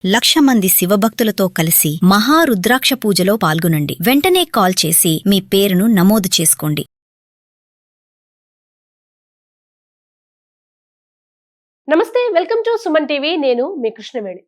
1,00,000 మంది శివభక్తులతో కలిసి మహారుద్రాక్ష పూజలో పాల్గొనండి. వెంటనే కాల్ చేసి మీ పేరును నమోదు చేసుకోండి. నమస్తే, వెల్కమ్ టు సుమన్ టీవీ. నేను మీ కృష్ణవేణి.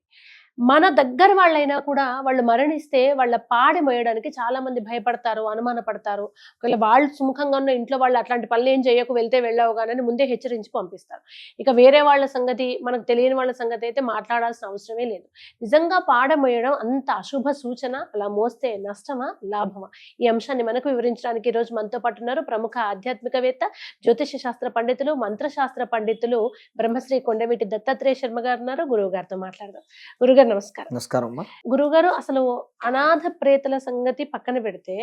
మన దగ్గర వాళ్ళైనా కూడా వాళ్ళు మరణిస్తే వాళ్ళ పాడె మోయడానికి చాలా మంది భయపడతారు, అనుమానపడతారు. ఒకవేళ వాళ్ళు సుముఖంగా ఉన్న ఇంట్లో వాళ్ళు అట్లాంటి పనులు ఏం చేయకు, వెళ్తే వెళ్ళావు కానీ ముందే హెచ్చరించి పంపిస్తారు. ఇక వేరే వాళ్ళ సంగతి, మనకు తెలియని వాళ్ళ సంగతి అయితే మాట్లాడాల్సిన అవసరమే లేదు. నిజంగా పాడె మోయడం అంత అశుభ సూచన? అలా మోస్తే నష్టమా, లాభమా? ఈ అంశాన్ని మనకు వివరించడానికి ఈరోజు మనతో పాటు ఉన్నారు ప్రముఖ ఆధ్యాత్మికవేత్త, జ్యోతిష శాస్త్ర పండితులు, మంత్రశాస్త్ర పండితులు బ్రహ్మశ్రీ కొండవీటి దత్తాత్రేయ శర్మ గారు ఉన్నారు. గురువు గారితో మాట్లాడదాం. గురుగారు నమస్కారం. నమస్కారం. గురుగారు, అసలు అనాథ ప్రేతల సంగతి పక్కన పెడితే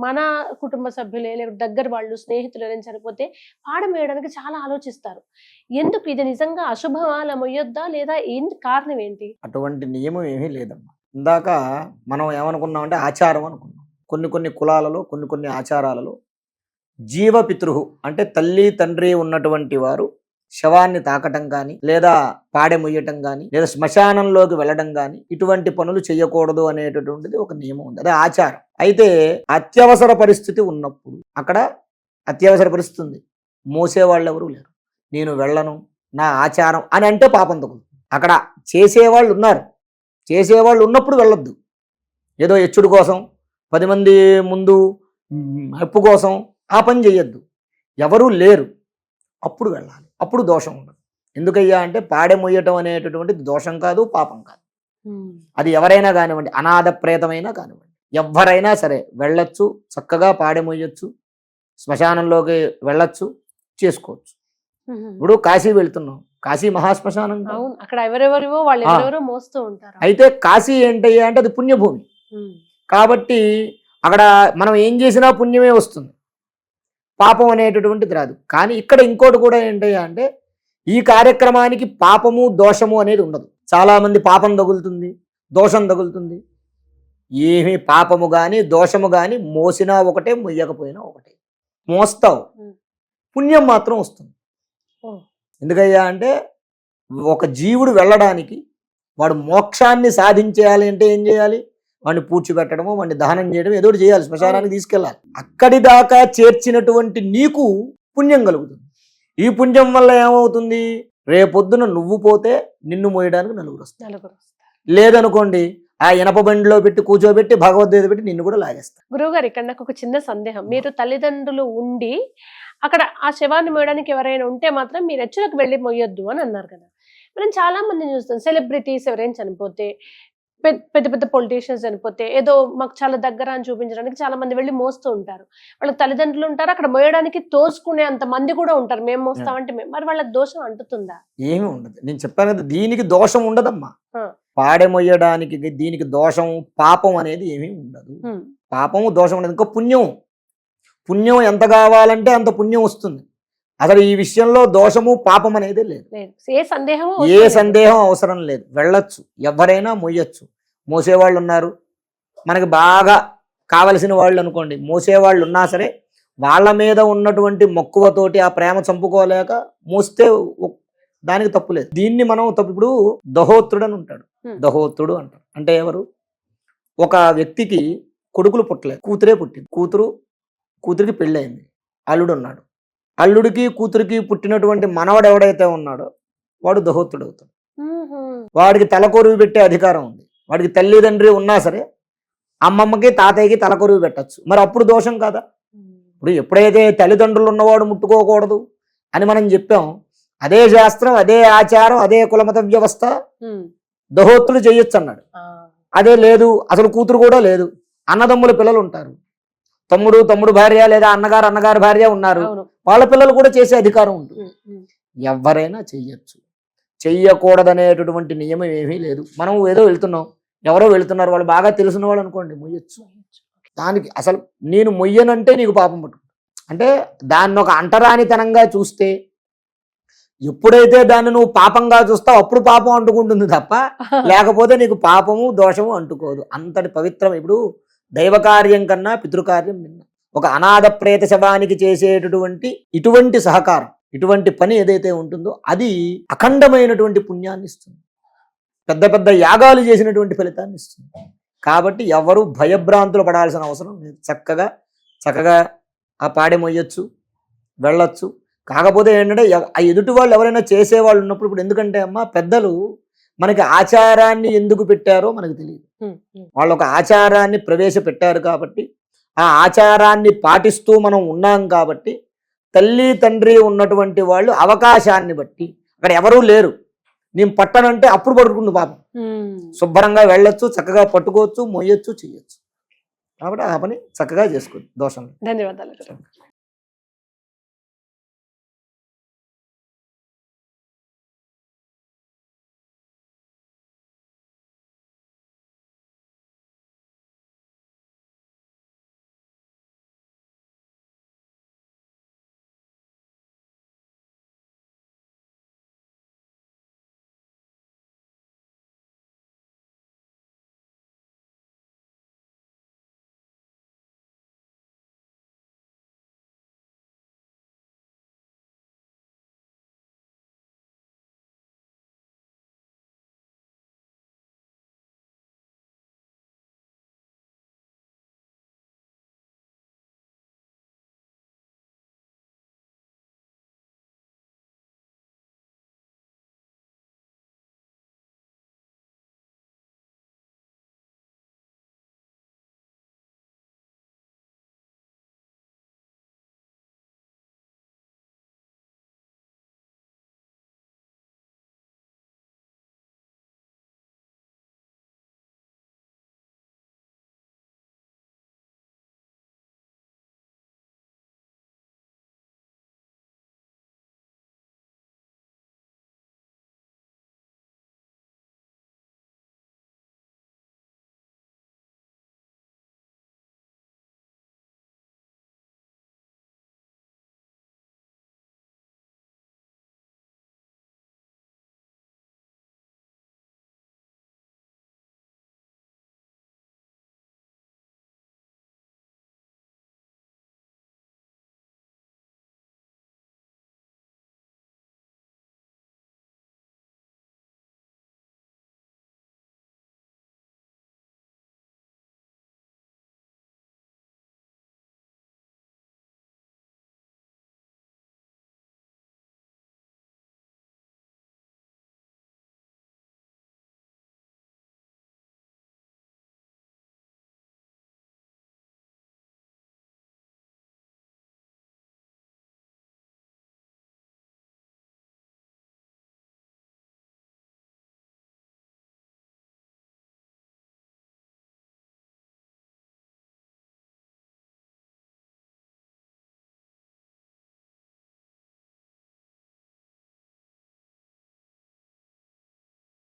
మన కుటుంబ సభ్యులే లేకపోతే దగ్గర వాళ్ళు, స్నేహితులు ఎవరైనా చనిపోతే పాడెం వేయడానికి చాలా ఆలోచిస్తారు. ఎందుకు? ఇది నిజంగా అశుభమా, అలా మొయ్యొద్దా, లేదా ఏంటి కారణం ఏంటి? అటువంటి నియమం ఏమీ లేదమ్మా. ఇందాక మనం ఏమనుకున్నాం అంటే ఆచారం అనుకున్నాం. కొన్ని కులాలలో కొన్ని ఆచారాలలో జీవపితృహు అంటే తల్లి తండ్రి ఉన్నటువంటి వారు శవాన్ని తాకటం కానీ, లేదా పాడె ముయ్యటం కానీ, లేదా శ్మశానంలోకి వెళ్ళడం కానీ, ఇటువంటి పనులు చేయకూడదు అనేటటువంటిది ఒక నియమం ఉంది. అదే ఆచారం. అయితే అత్యవసర పరిస్థితి ఉన్నప్పుడు, అక్కడ అత్యవసర పరిస్థితి ఉంది, మోసేవాళ్ళు ఎవరు లేరు, నేను వెళ్ళను, నా ఆచారం అని అంటే పాపం తగులుతుంది. అక్కడ చేసేవాళ్ళు ఉన్నారు, చేసేవాళ్ళు ఉన్నప్పుడు వెళ్ళొద్దు. ఏదో ఎచ్చుడు కోసం, 10 మంది ముందు హెప్పు కోసం ఆ పని చేయొద్దు. ఎవరూ లేరు, అప్పుడు వెళ్ళాలి. అప్పుడు దోషం ఉండదు. ఎందుకయ్యా అంటే పాడె మొయ్యటం అనేటటువంటిది దోషం కాదు, పాపం కాదు. అది ఎవరైనా కానివ్వండి, అనాథ ప్రేతమైనా కానివ్వండి, ఎవరైనా సరే వెళ్ళొచ్చు, చక్కగా పాడె మొయ్యొచ్చు, శ్మశానంలోకి వెళ్ళొచ్చు, చేసుకోవచ్చు. ఇప్పుడు కాశీ వెళ్తున్నాం, కాశీ మహాశ్మశానం. అక్కడ ఎవరెవరివో వాళ్ళు ఎవరెవరో మోస్తూ ఉంటారు. అయితే కాశీ ఏంటయ్యా అంటే అది పుణ్యభూమి కాబట్టి అక్కడ మనం ఏం చేసినా పుణ్యమే వస్తుంది, పాపం అనేటటువంటిది రాదు. కానీ ఇక్కడ ఇంకోటి కూడా ఏంటయ్యా అంటే ఈ కార్యక్రమానికి పాపము దోషము అనేది ఉండదు. చాలామంది పాపం తగులుతుంది, దోషం తగులుతుంది. ఏమి పాపము కానీ దోషము కానీ మోసినా ఒకటే, మొయ్యకపోయినా ఒకటే. మోస్తావు, పుణ్యం మాత్రం వస్తుంది. ఎందుకయ్యా అంటే ఒక జీవుడు వెళ్ళడానికి, వాడు మోక్షాన్ని సాధించేయాలి అంటే ఏం చేయాలి? వాడిని పూడ్చిపెట్టడము, వాడిని దహనం చేయడం, ఏదో చేయాలి, శ్మశానానికి తీసుకెళ్ళాలి. అక్కడి దాకా చేర్చినటువంటి నీకు పుణ్యం కలుగుతుంది. ఈ పుణ్యం వల్ల ఏమవుతుంది? రేపొద్దున నువ్వు పోతే నిన్ను మోయడానికి నలుగురు వస్తారు. లేదనుకోండి, ఆ ఇనప బండిలో పెట్టి కూర్చోబెట్టి భగవద్గీత పెట్టి నిన్ను కూడా లాగేస్తారు. గురువుగారు, ఇక్కడ నాకు ఒక చిన్న సందేహం. మీరు తల్లిదండ్రులు ఉండి అక్కడ ఆ శవాన్ని మోయడానికి ఎవరైనా ఉంటే మాత్రం మీరు ఎచ్చులకు వెళ్ళి మొయ్యొద్దు అని అన్నారు కదా. మనం చాలా మందిని చూస్తాం, సెలబ్రిటీస్ ఎవరైనా చనిపోతే, పెద్ద పెద్ద పొలిటీషియన్స్ చనిపోతే, ఏదో మాకు చాలా దగ్గర అని చూపించడానికి చాలా మంది వెళ్ళి మోస్తూ ఉంటారు. వాళ్ళకి తల్లిదండ్రులు ఉంటారు, అక్కడ మోయడానికి తోసుకునే అంత మంది కూడా ఉంటారు, మేము మోస్తామంటే మేము. మరి వాళ్ళకి దోషం అంటుతుందా? ఏమి ఉండదు. నేను చెప్పాను కదా, దీనికి దోషం ఉండదమ్మా. పాడె మొయ్యడానికి దీనికి దోషం, పాపం అనేది ఏమీ ఉండదు. పాపము దోషం ఉండదు. ఇంకా పుణ్యం ఎంత కావాలంటే అంత పుణ్యం వస్తుంది. అసలు ఈ విషయంలో దోషము పాపం అనేది లేదు. ఏ సందేహం అవసరం లేదు. వెళ్ళొచ్చు, ఎవరైనా మొయ్యొచ్చు. మోసేవాళ్ళు ఉన్నారు, మనకి బాగా కావలసిన వాళ్ళు అనుకోండి, మోసేవాళ్ళు ఉన్నా సరే వాళ్ళ మీద ఉన్నటువంటి మక్కువతోటి ఆ ప్రేమ చంపుకోలేక మోస్తే దానికి తప్పు లేదు. దీన్ని మనం ఇప్పుడు దహోత్రుడు అని ఉంటాడు, దహోత్రుడు అంటారు. అంటే ఎవరు? ఒక వ్యక్తికి కొడుకులు పుట్టలేదు, కూతురే పుట్టింది. కూతురికి పెళ్ళయింది, అల్లుడు ఉన్నాడు. అల్లుడికి కూతురికి పుట్టినటువంటి మనవడు ఎవడైతే ఉన్నాడో వాడు దహోత్రుడు అవుతాడు. వాడికి తలకొరువు పెట్టే అధికారం ఉంది. వాడికి తల్లిదండ్రి ఉన్నా సరే అమ్మమ్మకి తాతయ్యకి తలకొరువు పెట్టచ్చు. మరి అప్పుడు దోషం కాదా? ఇప్పుడు ఎప్పుడైతే తల్లిదండ్రులు ఉన్నవాడు ముట్టుకోకూడదు అని మనం చెప్పాం, అదే శాస్త్రం, అదే ఆచారం, అదే కులమత వ్యవస్థ దహోత్రుడు చేయొచ్చు అన్నాడు. అదే లేదు, అసలు కూతురు కూడా లేదు, అన్నదమ్ముల పిల్లలు ఉంటారు, తమ్ముడు భార్య లేదా అన్నగారు భార్య ఉన్నారు, వాళ్ళ పిల్లలు కూడా చేసే అధికారం ఉంటుంది. ఎవరైనా చెయ్యొచ్చు. చెయ్యకూడదనేటటువంటి నియమం ఏమీ లేదు. మనం ఏదో వెళ్తున్నాం, ఎవరో వెళ్తున్నారు, వాళ్ళు బాగా తెలిసిన వాళ్ళు అనుకోండి, మొయ్యొచ్చు. దానికి అసలు నేను మొయ్యనంటే నీకు పాపం పట్టు అంటే దాన్ని ఒక అంటరానితనంగా చూస్తే, ఎప్పుడైతే దాన్ని నువ్వు పాపంగా చూస్తావు అప్పుడు పాపం అంటుకుంటుంది తప్ప, లేకపోతే నీకు పాపము దోషము అంటుకోదు. అంతటి పవిత్రం. ఇప్పుడు దైవకార్యం కన్నా పితృకార్యం భిన్నం. ఒక అనాథ ప్రేత శవానికి చేసేటటువంటి ఇటువంటి సహకారం, ఇటువంటి పని ఏదైతే ఉంటుందో అది అఖండమైనటువంటి పుణ్యాన్ని ఇస్తుంది. పెద్ద పెద్ద యాగాలు చేసినటువంటి ఫలితాన్ని ఇస్తుంది. కాబట్టి ఎవరు భయభ్రాంతులు పడాల్సిన అవసరం లేదు. చక్కగా ఆ పాడె మొయ్యొచ్చు, వెళ్ళొచ్చు. కాకపోతే ఏంటంటే ఆ ఎదుటి వాళ్ళు ఎవరైనా చేసేవాళ్ళు ఉన్నప్పుడు, ఇప్పుడు ఎందుకంటే అమ్మ పెద్దలు మనకి ఆచారాన్ని ఎందుకు పెట్టారో మనకు తెలియదు. వాళ్ళు ఒక ఆచారాన్ని ప్రవేశపెట్టారు కాబట్టి, ఆ ఆచారాన్ని పాటిస్తూ మనం ఉన్నాం కాబట్టి, తల్లి తండ్రి ఉన్నటువంటి వాళ్ళు అవకాశాన్ని బట్టి, అక్కడ ఎవరూ లేరు, నేను పట్టనంటే అప్పుడు పట్టుకుంది పాపం, శుభ్రంగా వెళ్ళొచ్చు, చక్కగా పట్టుకోవచ్చు, మొయ్యొచ్చు, చెయ్యొచ్చు. కాబట్టి ఆ పని చక్కగా చేసుకోండి, దోషం. ధన్యవాదాలు.